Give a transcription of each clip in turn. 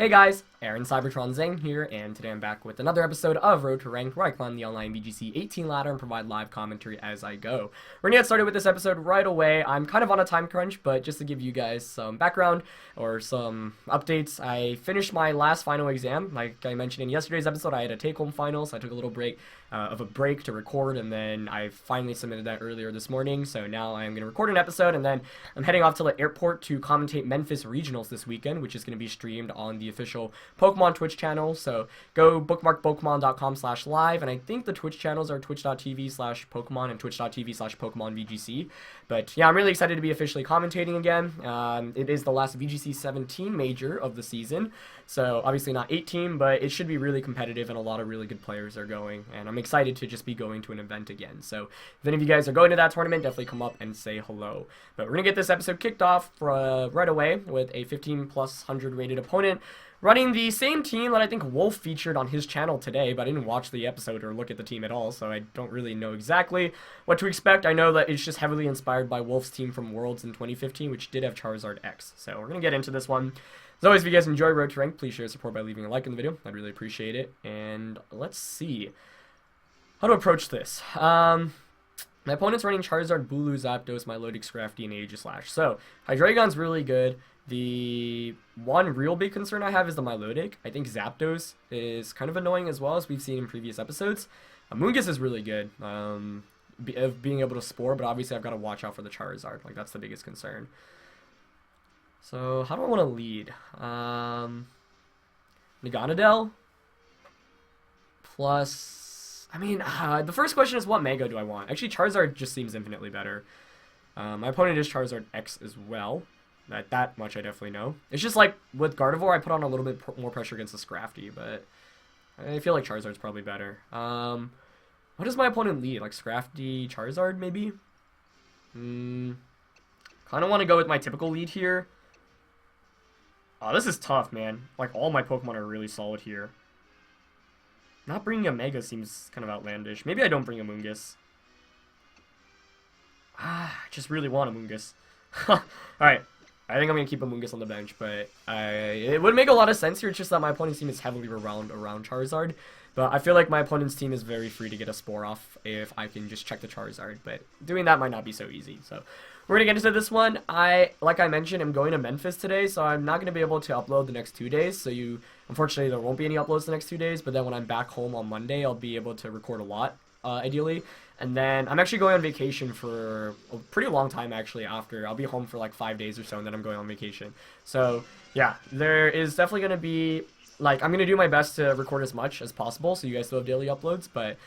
Hey guys, Aaron Cybertron Zhang here, and today I'm back with another episode of Road to Ranked, where I climb the online VGC 18 ladder and provide live commentary as I go. We're gonna get started with this episode right away. I'm kind of on a time crunch, but just to give you guys some background or some updates, I finished my last final exam. Like I mentioned in yesterday's episode, I had a take-home final, so I took a little break to record, and then I finally submitted that earlier this morning. So now I'm gonna record an episode, and then I'm heading off to the airport to commentate Memphis regionals this weekend, which is gonna be streamed on the official Pokemon Twitch channel. So go bookmark pokemon.com/live, and I think the Twitch channels are twitch.tv/Pokemon and twitch.tv/Pokemon VGC. But yeah, I'm really excited to be officially commentating again. It is the last VGC 17 major of the season, so obviously not 18, but it should be really competitive, and a lot of really good players are going, and I'm excited to just be going to an event again. So if any of you guys are going to that tournament, definitely come up and say hello. But we're gonna get this episode kicked off right away with a 15+100 rated opponent running the same team that I think Wolf featured on his channel today, but I didn't watch the episode or look at the team at all, so I don't really know exactly what to expect. I know that it's just heavily inspired by Wolf's team from Worlds in 2015, which did have Charizard X. So we're going to get into this one. As always, if you guys enjoy Road to Rank, please share support by leaving a like in the video. I'd really appreciate it. And let's see how to approach this. My opponent's running Charizard, Bulu, Zapdos, Milotic, Scrafty, and Aegislash. So Hydreigon's really good. The one real big concern I have is the Milotic. I think Zapdos is kind of annoying as well, as we've seen in previous episodes. Amoonguss is really good of being able to Spore, but obviously I've got to watch out for the Charizard. Like, that's the biggest concern. So how do I want to lead? Naganadel plus... I mean, the first question is, what Mega do I want? Actually, Charizard just seems infinitely better. My opponent is Charizard X as well. That much I definitely know. It's just like with Gardevoir, I put on a little bit more pressure against the Scrafty, but I feel like Charizard's probably better. What does my opponent lead? Like Scrafty, Charizard maybe? Kind of want to go with my typical lead here. Oh, this is tough, man. Like, all my Pokemon are really solid here. Not bringing a Mega seems kind of outlandish. Maybe I don't bring a Amoonguss. I just really want a Amoonguss. Alright. I think I'm going to keep Amoonguss on the bench, but it would make a lot of sense here. It's just that my opponent's team is heavily around Charizard. But I feel like my opponent's team is very free to get a Spore off if I can just check the Charizard. But doing that might not be so easy. So we're going to get into this one. Like I mentioned, I'm going to Memphis today, so I'm not going to be able to upload the next 2 days. So unfortunately, there won't be any uploads the next 2 days. But then when I'm back home on Monday, I'll be able to record a lot, ideally. And then I'm actually going on vacation for a pretty long time, actually, after. I'll be home for like 5 days or so, and then I'm going on vacation. So, yeah, there is definitely going to be, like, I'm going to do my best to record as much as possible, so you guys still have daily uploads. But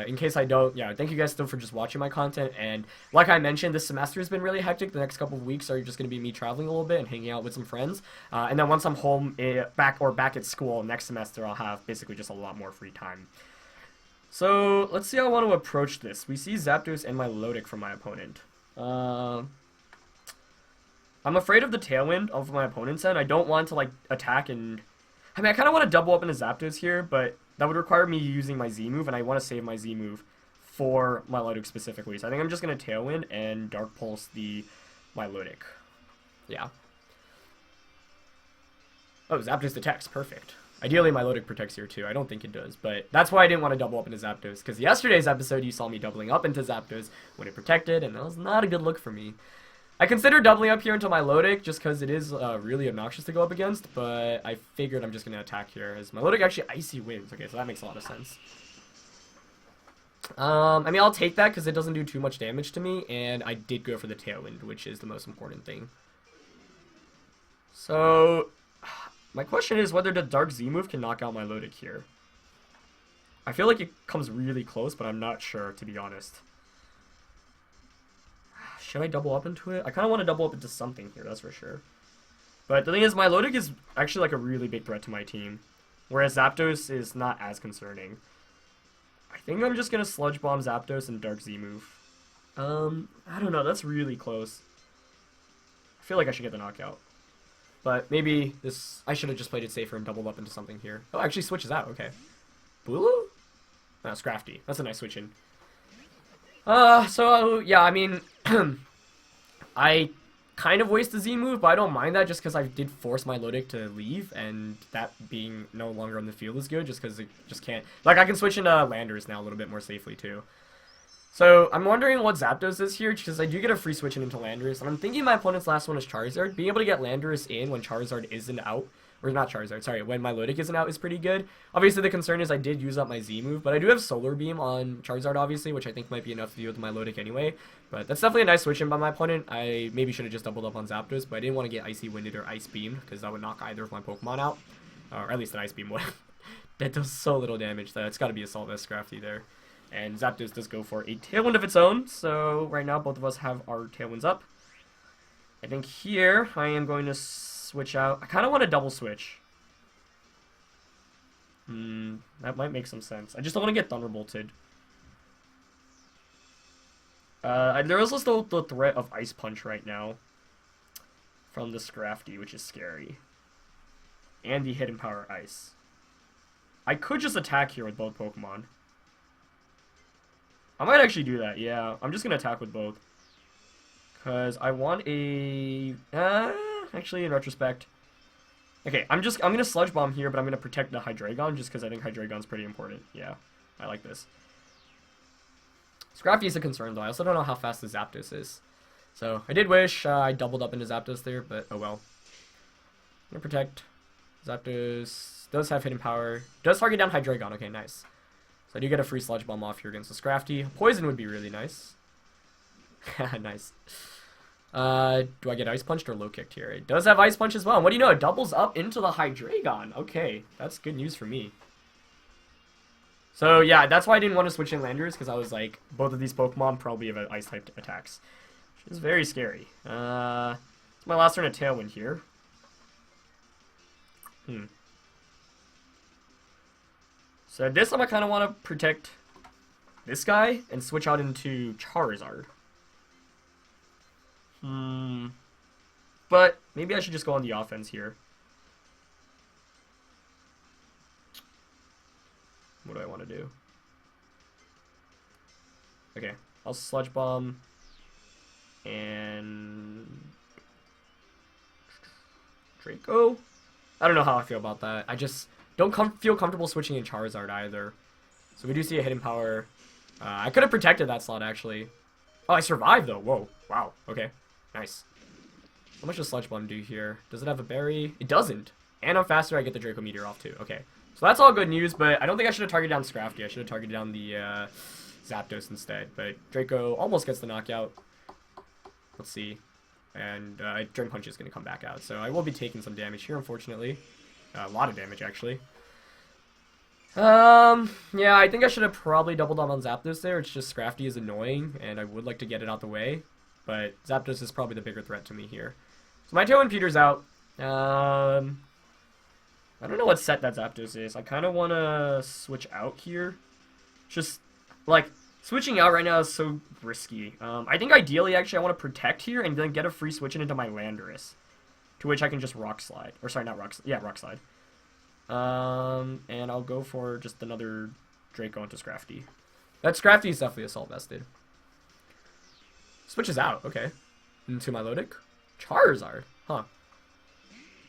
in case I don't, yeah, thank you guys still for just watching my content. And like I mentioned, this semester has been really hectic. The next couple of weeks are just going to be me traveling a little bit and hanging out with some friends. And then once I'm home, back at school next semester, I'll have basically just a lot more free time. So, let's see how I want to approach this. We see Zapdos and Milotic from my opponent. I'm afraid of the Tailwind of my opponent's end. I don't want to, like, attack and... I mean, I kind of want to double up into Zapdos here, but that would require me using my Z move, and I want to save my Z move for Milotic specifically. So I think I'm just going to Tailwind and Dark Pulse the Milotic. Yeah. Oh, Zapdos detects. Perfect. Ideally, Milotic protects here too. I don't think it does, but that's why I didn't want to double up into Zapdos, because yesterday's episode you saw me doubling up into Zapdos when it protected, and that was not a good look for me. I considered doubling up here into Milotic just because it is really obnoxious to go up against, but I figured I'm just going to attack here, as Milotic actually Icy Winds. Okay, so that makes a lot of sense. I mean, I'll take that because it doesn't do too much damage to me, and I did go for the Tailwind, which is the most important thing. So... my question is whether the Dark Z move can knock out Milotic here. I feel like it comes really close, but I'm not sure, to be honest. Should I double up into it? I kind of want to double up into something here, that's for sure. But the thing is, Milotic is actually like a really big threat to my team, whereas Zapdos is not as concerning. I think I'm just going to Sludge Bomb Zapdos and Dark Z move. I don't know, that's really close. I feel like I should get the knockout. But maybe I should have just played it safer and doubled up into something here. Oh, actually switches out. Okay. Bulu? No, Scrafty. That's a nice switch in. So, yeah, I mean, I kind of waste the Z move, but I don't mind that just because I did force my Lodic to leave, and that being no longer on the field is good just because it just can't... Like, I can switch into Landorus now a little bit more safely, too. So, I'm wondering what Zapdos is here, because I do get a free switch into Landorus, and I'm thinking my opponent's last one is Charizard. Being able to get Landorus in when Charizard isn't out, or not Charizard, sorry, when my Lodic isn't out is pretty good. Obviously, the concern is I did use up my Z move, but I do have Solar Beam on Charizard, obviously, which I think might be enough to deal with my Lodic anyway. But that's definitely a nice switch in by my opponent. I maybe should have just doubled up on Zapdos, but I didn't want to get Icy Winded or Ice Beamed, because that would knock either of my Pokemon out. Or at least an Ice Beam would. That does so little damage that it's got to be Assault Vest Scrafty there. And Zapdos does go for a Tailwind of its own, so right now both of us have our Tailwinds up. I think here I am going to switch out. I kind of want to double switch. That might make some sense. I just don't want to get Thunderbolted. There is also the threat of Ice Punch right now from the Scrafty, which is scary. And the Hidden Power Ice. I could just attack here with both Pokemon. I might actually do that, yeah. I'm just going to attack with both. Because I want a... actually, in retrospect... Okay, I'm going to Sludge Bomb here, but I'm going to protect the Hydreigon just because I think Hydreigon's pretty important. Yeah, I like this. Scrafty is a concern, though. I also don't know how fast the Zapdos is. So, I did wish I doubled up into Zapdos there, but oh well. I'm going to protect. Zapdos does have Hidden Power. Does target down Hydreigon. Okay, nice. So I do get a free Sludge Bomb off here against the Scrafty. Poison would be really nice. Nice. Do I get Ice Punched or Low Kicked here? It does have Ice Punch as well. And what do you know? It doubles up into the Hydreigon. Okay, that's good news for me. So yeah, that's why I didn't want to switch in Landorus, because I was like, both of these Pokemon probably have Ice-type attacks. Which is very scary. It's my last turn of Tailwind here. So this time I kind of want to protect this guy and switch out into Charizard. But maybe I should just go on the offense here. What do I want to do? Okay, I'll Sludge Bomb and Draco. I don't know how I feel about that. I just don't feel comfortable switching in Charizard either. So we do see a Hidden Power. I could have protected that slot actually. Oh, I survived though. Whoa. Wow. Okay. Nice. How much does Sludge Bomb do here? Does it have a berry? It doesn't. And I'm faster, I get the Draco Meteor off too. Okay. So that's all good news, but I don't think I should have targeted down Scrafty. I should have targeted down the Zapdos instead. But Draco almost gets the knockout. Let's see. And Drain Punch is going to come back out. So I will be taking some damage here, unfortunately. A lot of damage, actually. Yeah, I think I should have probably doubled up on Zapdos there. It's just Scrafty is annoying, and I would like to get it out the way. But Zapdos is probably the bigger threat to me here. So my Tailwind peters out. I don't know what set that Zapdos is. I kind of want to switch out here. Just, like, switching out right now is so risky. I think ideally, actually, I want to protect here and then get a free switch into my Landorus. To which I can just Rock Slide. Or sorry, not Rock Slide. Yeah, Rock Slide. And I'll go for just another Draco into Scrafty. That Scrafty is definitely Assault Vested. Switches out, okay. Into my Lodic. Charizard, huh.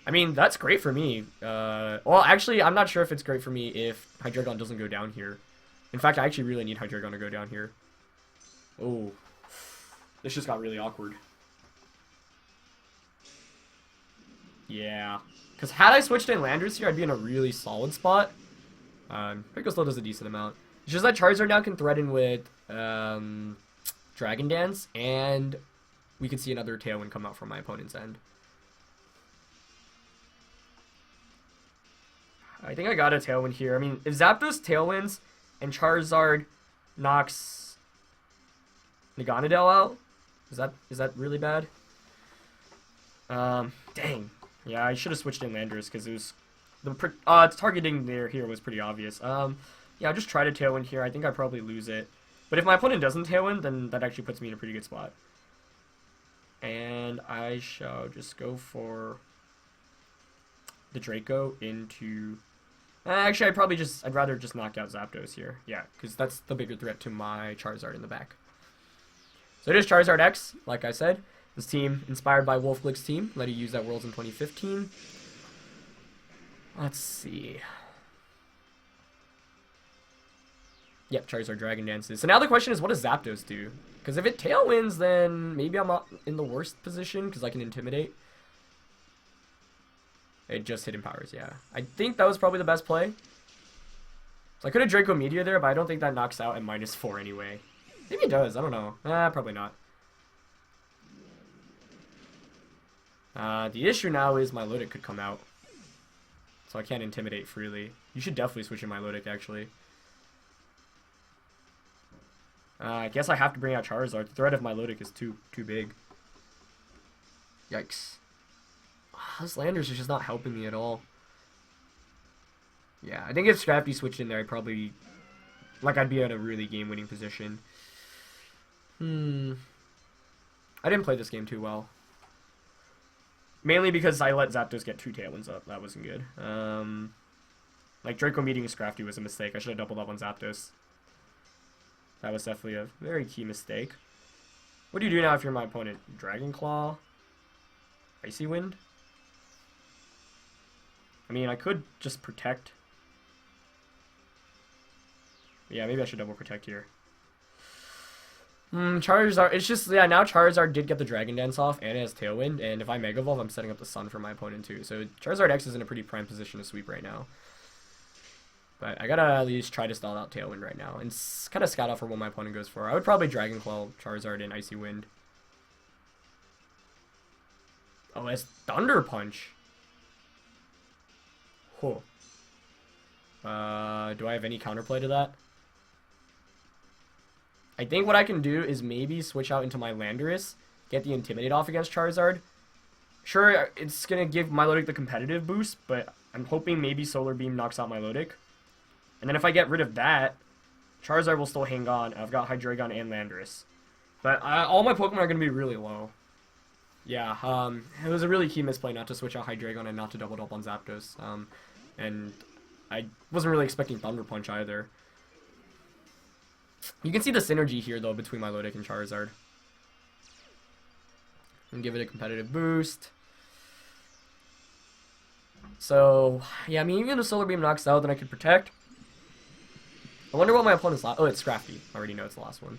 I mean, that's great for me. Well, actually, I'm not sure if it's great for me if Hydreigon doesn't go down here. In fact, I actually really need Hydreigon to go down here. Oh. This just got really awkward. Yeah. Because had I switched in Landorus here, I'd be in a really solid spot. Draco still does a decent amount. It's just that Charizard now can threaten with Dragon Dance, and we could see another Tailwind come out from my opponent's end. I think I got a Tailwind here. I mean, if Zapdos Tailwinds and Charizard knocks Naganadel out, is that really bad? Dang. Yeah, I should have switched in Landorus because it was the targeting there here was pretty obvious. Yeah, I'll just try to Tailwind here. I think I probably lose it. But if my opponent doesn't Tailwind, then that actually puts me in a pretty good spot. And I shall just go for the Draco into... Actually, I'd rather just knock out Zapdos here. Yeah, because that's the bigger threat to my Charizard in the back. So it is Charizard X, like I said. This team, inspired by Wolfglick's team, let you use that Worlds in 2015. Let's see. Yep, Charizard Dragon Dances. So now the question is, what does Zapdos do? Because if it Tailwinds, then maybe I'm not in the worst position because I can Intimidate. It just hidden powers, yeah. I think that was probably the best play. So I could have Draco Meteor there, but I don't think that knocks out at -4 anyway. Maybe it does, I don't know. Probably not. The issue now is my Milotic could come out. So I can't Intimidate freely. You should definitely switch in my Milotic, actually. I guess I have to bring out Charizard. The threat of my Milotic is too big. Yikes. This Landorus is just not helping me at all. Yeah, I think if Scrafty switched in there, I'd probably... I'd be in a really game-winning position. I didn't play this game too well. Mainly because I let Zapdos get 2 Tailwinds up. That wasn't good. Draco meeting Scrafty was a mistake. I should have doubled up on Zapdos. That was definitely a very key mistake. What do you do now if you're my opponent? Dragon Claw? Icy Wind? I mean, I could just protect. Yeah, maybe I should double protect here. Charizard, it's just, yeah, now Charizard did get the Dragon Dance off, and it has Tailwind, and if I Mega Evolve, I'm setting up the Sun for my opponent too. So Charizard X is in a pretty prime position to sweep right now. But I gotta at least try to stall out Tailwind right now, and kind of scout out for what my opponent goes for. I would probably Dragon Claw Charizard and Icy Wind. Oh, it's Thunder Punch. Cool. Do I have any counterplay to that? I think what I can do is maybe switch out into my Landorus, get the Intimidate off against Charizard. Sure, it's going to give Milotic the competitive boost, but I'm hoping maybe Solar Beam knocks out Milotic. And then if I get rid of that, Charizard will still hang on. I've got Hydreigon and Landorus. But all my Pokemon are going to be really low. Yeah, it was a really key misplay not to switch out Hydreigon and not to double up on Zapdos. And I wasn't really expecting Thunder Punch either. You can see the synergy here, though, between Milotic and Charizard. And give it a competitive boost. So, yeah, I mean, even if Solar Beam knocks out, then I could protect. I wonder what my opponent's last... Oh, it's Scrafty. I already know it's the last one.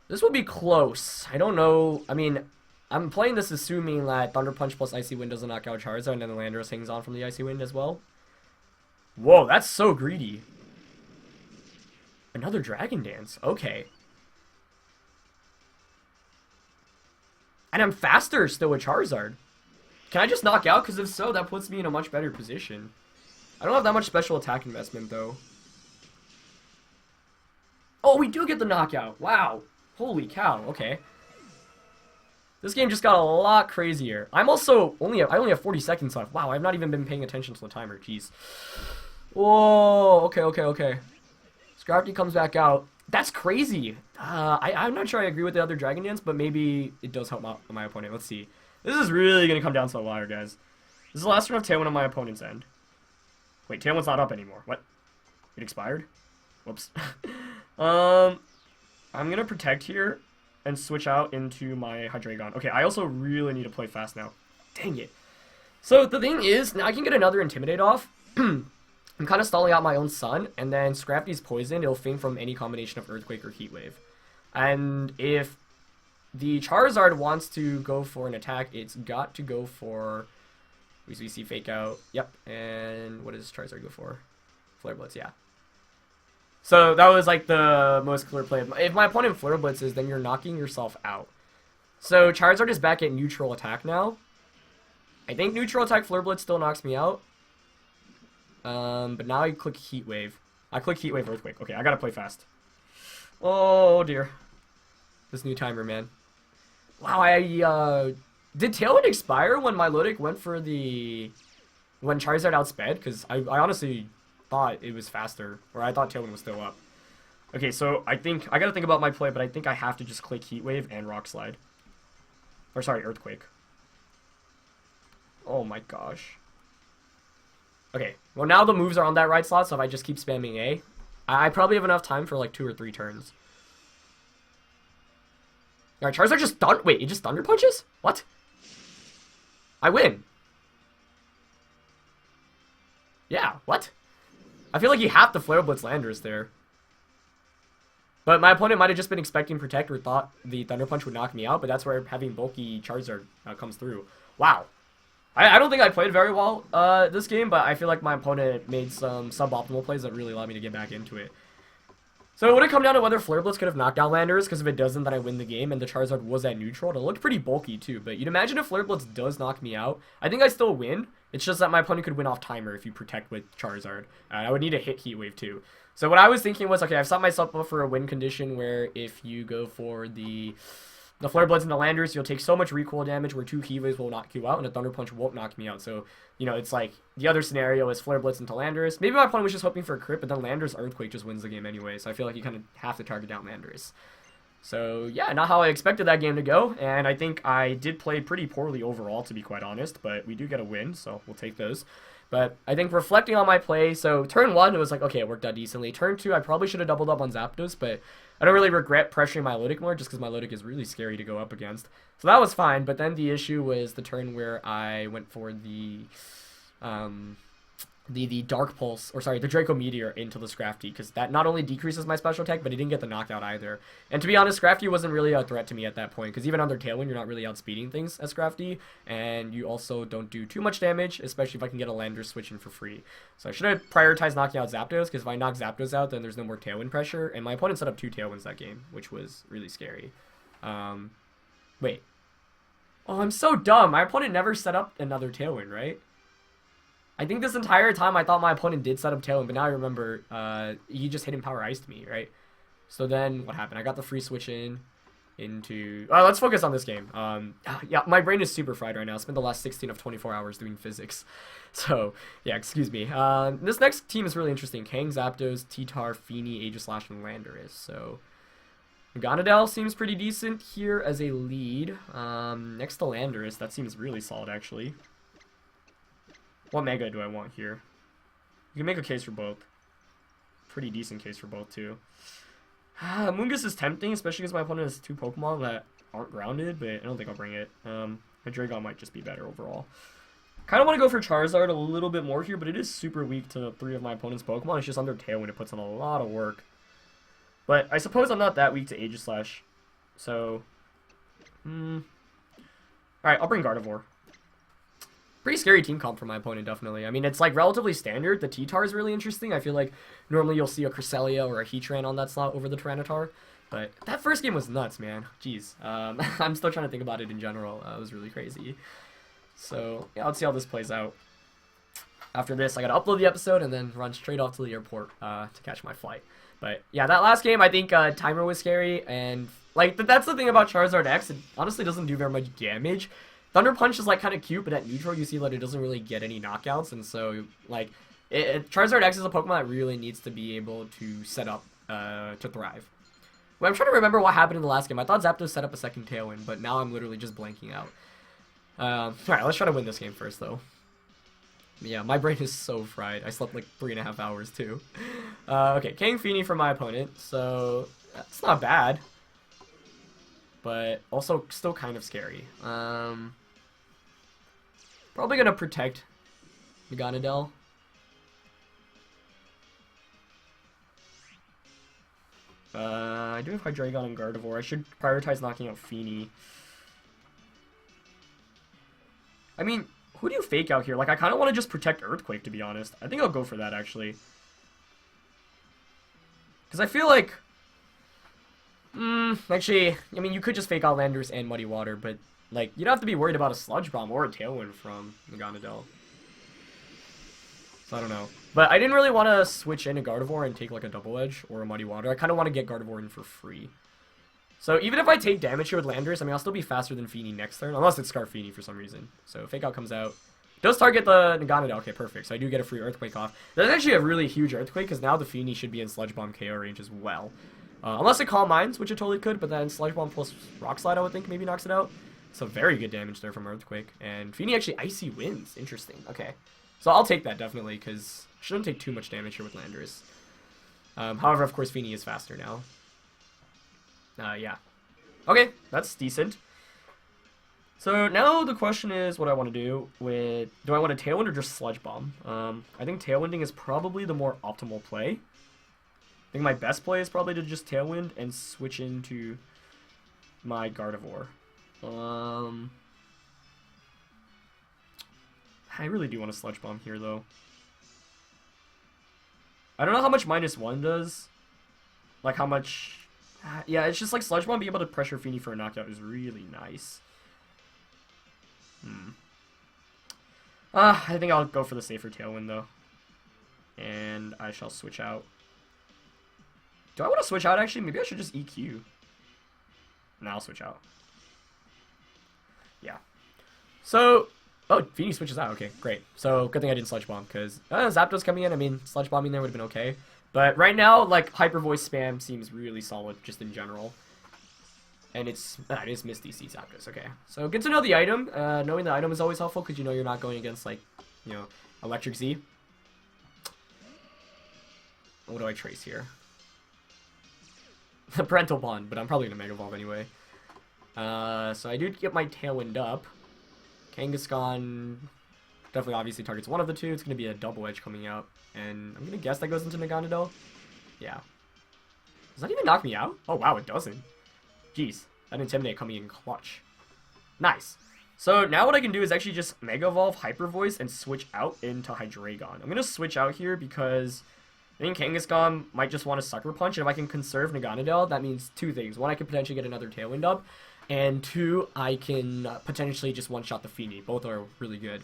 This will be close. I don't know. I mean, I'm playing this assuming that Thunder Punch plus Icy Wind doesn't knock out Charizard, and then the Landorus hangs on from the Icy Wind as well. Whoa, that's so greedy. Another Dragon Dance. Okay. And I'm faster still with Charizard. Can I just knock out? Because if so, that puts me in a much better position. I don't have that much special attack investment, though. Oh, we do get the knockout. Wow. Holy cow. Okay. This game just got a lot crazier. I only have 40 seconds left. Wow, I've not even been paying attention to the timer. Jeez. Whoa. Okay. Scrafty comes back out. That's crazy. I'm not sure I agree with the other Dragon Dance, but maybe it does help my opponent. Let's see. This is really going to come down to the wire, guys. This is the last round of Tailwind on my opponent's end. Wait, Tailwind's not up anymore. What? It expired? Whoops. I'm going to protect here and switch out into my Hydreigon. Okay, I also really need to play fast now. Dang it. So the thing is, now I can get another Intimidate off. I'm kind of stalling out my own Sun, and then Scrafty's poisoned. It'll faint from any combination of Earthquake or Heat Wave. And if the Charizard wants to go for an attack, it's got to go for VGC Fake Out. Yep, and what does Charizard go for? Flare Blitz, yeah. So that was like the most clear play. If my opponent Flare Blitzes, then you're knocking yourself out. So Charizard is back at neutral attack now. I think neutral attack Flare Blitz still knocks me out. But now I click Heat Wave. I click Heat Wave Earthquake. Okay, I gotta play fast. Oh dear. This new timer, man. Wow, did Tailwind expire when Milotic went for when Charizard outsped? Because I honestly thought it was faster, or I thought Tailwind was still up. Okay, so I gotta think about my play, but I think I have to just click Heat Wave and Rock Slide. Or sorry, Earthquake. Oh my gosh. Okay, well now the moves are on that right slot, so if I just keep spamming A, I probably have enough time for like 2 or 3 turns. Alright, Charizard just wait, it just Thunder Punches? What? I win. Yeah, what? I feel like you have to Flare Blitz Landorus there. But my opponent might have just been expecting Protect or thought the Thunder Punch would knock me out, but that's where having bulky Charizard comes through. Wow. I don't think I played very well this game, but I feel like my opponent made some suboptimal plays that really allowed me to get back into it. So it would have come down to whether Flare Blitz could have knocked out Landorus, because if it doesn't, then I win the game, and the Charizard was at neutral. It looked pretty bulky, too, but you'd imagine if Flare Blitz does knock me out, I think I still win. It's just that my opponent could win off timer if you Protect with Charizard. I would need a hit Heat Wave, too. So what I was thinking was, okay, I've set myself up for a win condition where if you go for the Flare Blitz and the Landorus, you'll take so much recoil damage where 2 Heat Waves will knock you out, and a Thunder Punch won't knock me out. So, you know, it's like, the other scenario is Flare Blitz into Landorus. Maybe my opponent was just hoping for a crit, but then Landorus Earthquake just wins the game anyway, so I feel like you kind of have to target down Landorus. So, yeah, not how I expected that game to go, and I think I did play pretty poorly overall, to be quite honest, but we do get a win, so we'll take those. But I think reflecting on my play, so turn 1, it was like, okay, it worked out decently. Turn 2, I probably should have doubled up on Zapdos, but I don't really regret pressuring my Milotic more, just because my Milotic is really scary to go up against. So that was fine, but then the issue was the turn where I went for the Dark Pulse, or sorry, the Draco Meteor into the Scrafty, because that not only decreases my special attack, but he didn't get the knockout either. And to be honest, Scrafty wasn't really a threat to me at that point, because even under Tailwind, you're not really outspeeding things as Scrafty, and you also don't do too much damage, especially if I can get a Landorus switch in for free. So I should have prioritized knocking out Zapdos, because if I knock Zapdos out, then there's no more Tailwind pressure, and my opponent set up 2 Tailwinds that game, which was really scary. Wait. Oh, I'm so dumb. My opponent never set up another Tailwind, right? I think this entire time I thought my opponent did set up Tailwind, but now I remember he just Hidden Power Iced me, right? So then what happened? I got the free switch into... let's focus on this game. Yeah, my brain is super fried right now. I spent the last 16 of 24 hours doing physics. So, yeah, excuse me. This next team is really interesting. Kang, Zapdos, T-Tar, Feeny, Aegislash, and Landorus. So, Gonadel seems pretty decent here as a lead. Next to Landorus, that seems really solid, actually. What Mega do I want here? You can make a case for both. Pretty decent case for both, too. Mungus is tempting, especially because my opponent has 2 Pokemon that aren't grounded, but I don't think I'll bring it. Hydreigon might just be better overall. Kind of want to go for Charizard a little bit more here, but it is super weak to 3 of my opponent's Pokemon. It's just under Tailwind. It puts in a lot of work. But I suppose I'm not that weak to Aegislash. So, alright, I'll bring Gardevoir. Pretty scary team comp for my opponent, definitely. I mean, it's like relatively standard. The T-Tar is really interesting. I feel like normally you'll see a Cresselia or a Heatran on that slot over the Tyranitar. But that first game was nuts, man. Jeez. I'm still trying to think about it in general. It was really crazy. So, yeah, let's see how this plays out. After this, I gotta upload the episode and then run straight off to the airport to catch my flight. But, yeah, that last game, I think timer was scary. And, like, that's the thing about Charizard X. It honestly doesn't do very much damage. Thunder Punch is, like, kind of cute, but at neutral, you see that it doesn't really get any knockouts, and so, like, Charizard X is a Pokemon that really needs to be able to set up to thrive. Well, I'm trying to remember what happened in the last game. I thought Zapdos set up a second Tailwind, but now I'm literally just blanking out. Alright, let's try to win this game first, though. Yeah, my brain is so fried. I slept, like, 3.5 hours, too. Okay, Kang Feeny for my opponent, so that's not bad. But also still kind of scary. Probably gonna protect Meganadel. I do have Hydreigon and Gardevoir. I should prioritize knocking out Feeny. I mean, who do you fake out here? Like, I kind of want to just protect Earthquake, to be honest. I think I'll go for that, actually. Because I feel like... actually, I mean, you could just fake out Landorus and Muddy Water, but, like, you don't have to be worried about a Sludge Bomb or a Tailwind from Meganadel. So, I don't know. But I didn't really want to switch into Gardevoir and take, like, a Double Edge or a Muddy Water. I kind of want to get Gardevoir in for free. So, even if I take damage here with Landorus, I mean, I'll still be faster than Feeny next turn, unless it's Scarfini for some reason. So, Fake Out comes out. Does target the Meganadel. Okay, perfect. So, I do get a free Earthquake off. That's actually a really huge Earthquake, because now the Feeny should be in Sludge Bomb KO range as well. Unless it Calm Minds, which it totally could, but then Sludge Bomb plus Rock Slide, I would think, maybe knocks it out. So very good damage there from Earthquake. And Feeny actually Icy wins. Interesting. Okay. So I'll take that, definitely, because shouldn't take too much damage here with Landorus. However, of course, Feeny is faster now. Yeah. Okay, that's decent. So now the question is what I want to do with... Do I want to Tailwind or just Sludge Bomb? I think Tailwinding is probably the more optimal play. I think my best play is probably to just Tailwind and switch into my Gardevoir. I really do want to Sludge Bomb here, though. I don't know how much -1 does. Like, how much... Yeah, it's just like Sludge Bomb being able to pressure Feeny for a knockout is really nice. I think I'll go for the safer Tailwind, though. And I shall switch out. Do I want to switch out, actually? Maybe I should just EQ. No, I'll switch out. Yeah. So... Oh, Feeny switches out. Okay, great. So, good thing I didn't Sludge Bomb, because Zapdos coming in, I mean, Sludge Bombing there would have been okay. But right now, like, Hyper Voice spam seems really solid, just in general. And it's... it is Misty C Zapdos, okay. So, good to know the item. Knowing the item is always helpful, because you know you're not going against, like, you know, Electric Z. What do I trace here? Parental Bond, but I'm probably going to Mega Evolve anyway. So I do get my Tailwind up. Kangaskhan definitely obviously targets one of the two. It's going to be a Double Edge coming out. And I'm going to guess that goes into Naganadel. Yeah. Does that even knock me out? Oh, wow, it doesn't. Jeez. That Intimidate coming in clutch. Nice. So now what I can do is actually just Mega Evolve, Hyper Voice, and switch out into Hydreigon. I'm going to switch out here because I think Kangaskhan might just want to Sucker Punch. And if I can conserve Naganadel, that means two things. One, I could potentially get another Tailwind up. And two, I can potentially just one-shot the Feeny. Both are really good.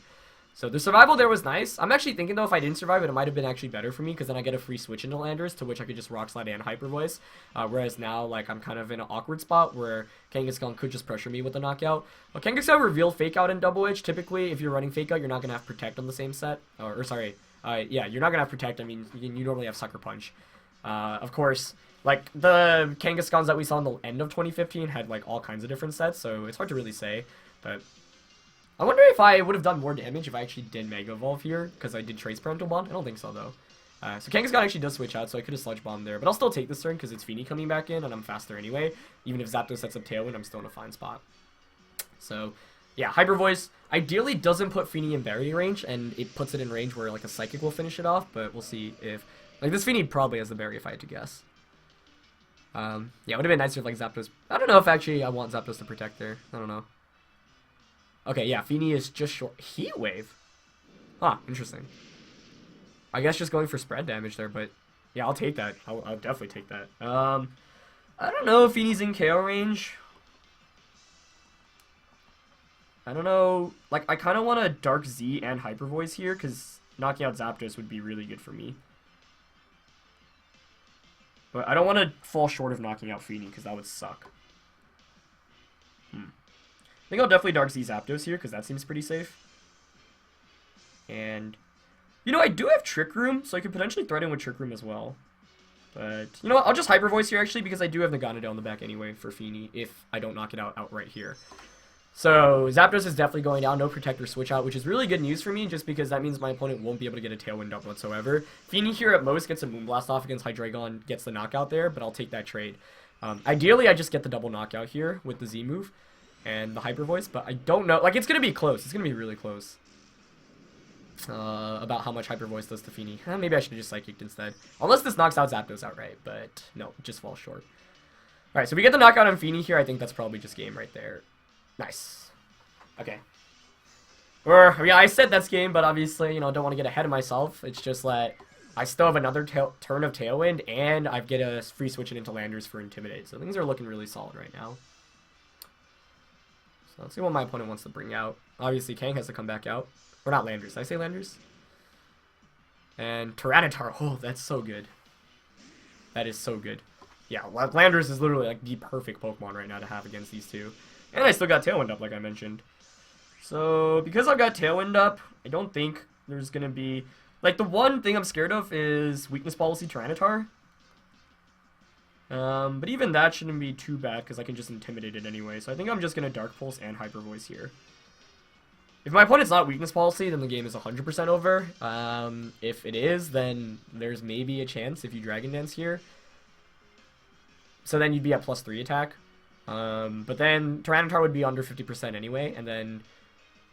So the survival there was nice. I'm actually thinking, though, if I didn't survive it, it might have been actually better for me, because then I get a free switch into Landorus, to which I could just Rock Slide and Hyper Voice. Whereas now, like, I'm kind of in an awkward spot where Kangaskhan could just pressure me with a knockout. Well, Kangaskhan revealed Fake Out and Double Edge. Typically, if you're running Fake Out, you're not going to have Protect on the same set. Yeah, you're not going to have Protect. I mean, you normally have Sucker Punch. Of course... Like, the Kangaskhan's that we saw in the end of 2015 had, like, all kinds of different sets, so it's hard to really say. But I wonder if I would have done more damage if I actually did Mega Evolve here, because I did Trace Parental Bond. I don't think so, though. So Kangaskhan actually does switch out, so I could have Sludge Bomb there. But I'll still take this turn, because it's Feeny coming back in, and I'm faster anyway. Even if Zapdos sets up Tailwind, I'm still in a fine spot. So, yeah, Hyper Voice ideally doesn't put Feeny in barrier range, and it puts it in range where, like, a Psychic will finish it off, but we'll see if... Like, this Feeny probably has the barrier if I had to guess. Yeah, it would have been nicer if, like, Zapdos... I don't know if actually I want Zapdos to protect there. I don't know. Okay, yeah, Feeny is just short. Heat Wave? Huh, interesting. I guess just going for spread damage there, but... Yeah, I'll take that. I'll definitely take that. I don't know if Feeny's in KO range. I don't know. Like, I kind of want a Dark Z and Hyper Voice here, because knocking out Zapdos would be really good for me. But I don't want to fall short of knocking out Feeny, because that would suck. I think I'll definitely Dark Z Zapdos here, because that seems pretty safe. And, you know, I do have Trick Room, so I could potentially threaten with Trick Room as well. But, you know what, I'll just Hyper Voice here, actually, because I do have Naganadel in the back anyway for Feeny, if I don't knock it out outright here. So, Zapdos is definitely going down, no Protector Switch out, which is really good news for me, just because that means my opponent won't be able to get a Tailwind up whatsoever. Feeny here at most gets a Moonblast off against Hydreigon, gets the knockout there, but I'll take that trade. Ideally, I just get the double knockout here with the Z move and the Hyper Voice, but I don't know. Like, it's going to be close. It's going to be really close. About how much Hyper Voice does to Feeny. Maybe I should have just Psychic instead. Unless this knocks out Zapdos outright, but no, it just falls short. Alright, so we get the knockout on Feeny here. I think that's probably just game right there. Nice. Okay. Or, yeah, I said that's game, but obviously, you know, don't want to get ahead of myself. It's just that I still have another turn of Tailwind, and I get a free switch it into Landorus for Intimidate. So things are looking really solid right now. So let's see what my opponent wants to bring out. Obviously, Kang has to come back out. Or not Landorus. Did I say Landorus? And Tyranitar. Oh, that's so good. That is so good. Yeah, Landorus is literally like the perfect Pokemon right now to have against these two. And I still got Tailwind up, like I mentioned. So, because I've got Tailwind up, I don't think there's going to be... Like, the one thing I'm scared of is Weakness Policy Tyranitar. But even that shouldn't be too bad, because I can just Intimidate it anyway. So I think I'm just going to Dark Pulse and Hyper Voice here. If my opponent's not Weakness Policy, then the game is 100% over. If it is, then there's maybe a chance if you Dragon Dance here. So then you'd be at +3 attack. But then Tyranitar would be under 50% anyway, and then,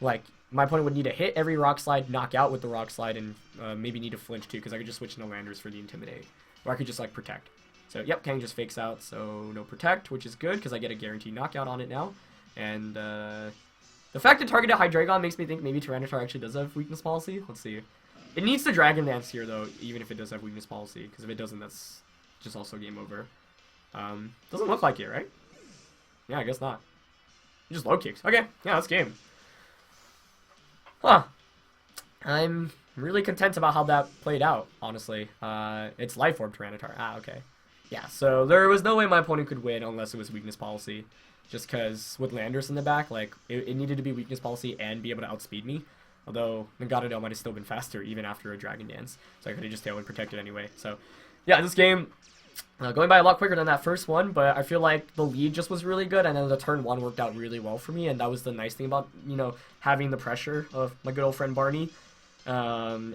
like, my opponent would need to hit every Rock Slide, knock out with the Rock Slide, and maybe need to flinch too, because I could just switch into Landorus for the Intimidate. Or I could just, like, Protect. So, yep, Kang just fakes out, so no Protect, which is good, because I get a guaranteed knockout on it now. And, the fact that targeted Hydreigon makes me think maybe Tyranitar actually does have Weakness Policy. Let's see. It needs to Dragon Dance here, though, even if it does have Weakness Policy, because if it doesn't, that's just also game over. Doesn't look like it, right? Yeah, I guess not. Just low kicks. Okay, yeah, that's game. Huh. I'm really content about how that played out, honestly. It's Life Orb Tyranitar. Ah, okay. Yeah, so there was no way my opponent could win unless it was Weakness Policy. Just because with Landorus in the back, like, it needed to be Weakness Policy and be able to outspeed me. Although, Nagato might have still been faster even after a Dragon Dance. So I could have just Tailwind protected anyway. So, yeah, this game, going by a lot quicker than that first one, but I feel like the lead just was really good, and then the turn 1 worked out really well for me, and that was the nice thing about, you know, having the pressure of my good old friend Barney. And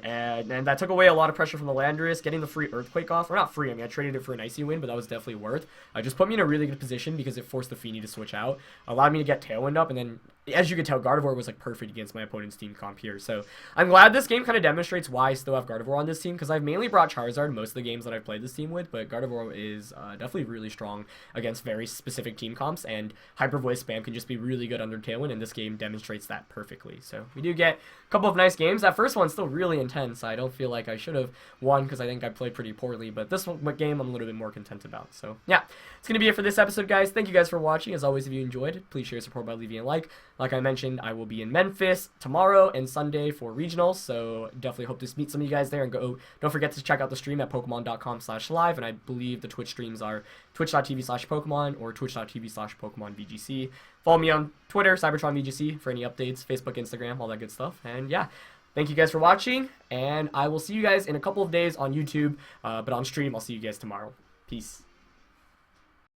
that took away a lot of pressure from the Landorus, getting the free Earthquake off. Or not free, I mean, I traded it for an Icy Wind, but that was definitely worth. Just put me in a really good position because it forced the Feeny to switch out. Allowed me to get Tailwind up, and then, as you can tell, Gardevoir was, like, perfect against my opponent's team comp here. So, I'm glad this game kind of demonstrates why I still have Gardevoir on this team, because I've mainly brought Charizard most of the games that I've played this team with, but Gardevoir is definitely really strong against very specific team comps, and Hyper Voice spam can just be really good under Tailwind, and this game demonstrates that perfectly. So, we do get a couple of nice games. That first one's still really intense. I don't feel like I should have won because I think I played pretty poorly, but this one, game I'm a little bit more content about. So, yeah, it's going to be it for this episode, guys. Thank you guys for watching. As always, if you enjoyed, please share your support by leaving a like. Like I mentioned, I will be in Memphis tomorrow and Sunday for regionals, so definitely hope to meet some of you guys there, and don't forget to check out the stream at pokemon.com/live, and I believe the Twitch streams are twitch.tv/Pokemon or twitch.tv/PokemonVGC. Follow me on Twitter, CybertronVGC, for any updates, Facebook, Instagram, all that good stuff, and yeah. Thank you guys for watching, and I will see you guys in a couple of days on YouTube, but on stream, I'll see you guys tomorrow. Peace.